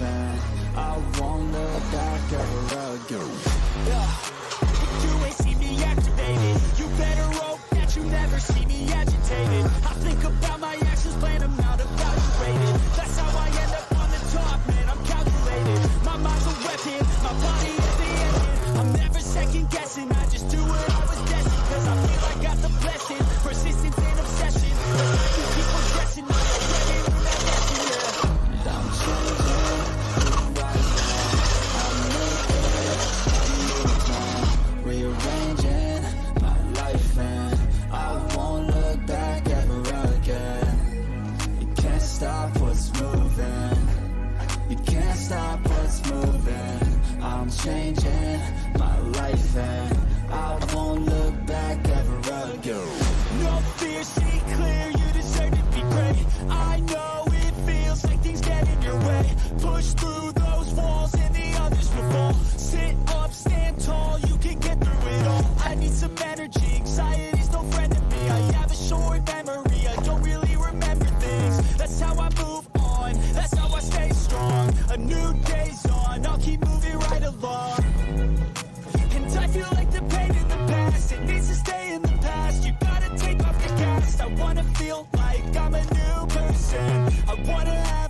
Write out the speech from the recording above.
and I won't look back ever again. You ain't see me activated. You better hope that you never see me agitated. I think about my actions, plan them out, evaluated. That's how I end up on the top, man, I'm calculated. My mind's a weapon, my body is the engine. I'm never second guessing, I just do what I was destined. Cause I feel I got the blessing, persistence and obsession. I can keep progressing, I'm ready when I'm guessing, yeah. I'm changing right now. I'm making rearranging my life, and I won't look back ever again. You can't stop what's moving. You can't stop what's moving. I'm changing my life, and I won't look back ever again. No fear, see clear, you deserve to be great. I know it feels like things get in your way. Push through those walls and the others will fall. Sit up, stand tall, you can get through it all. I need some energy, anxiety's no friend to me. I have a short memory, I don't really remember things. That's how I move on, that's how I stay strong. A new day's on, I'll keep moving right along. And I feel like the pain in the past, it needs to stay in the past. You gotta take off the cast. I wanna feel like I'm a new person. I wanna have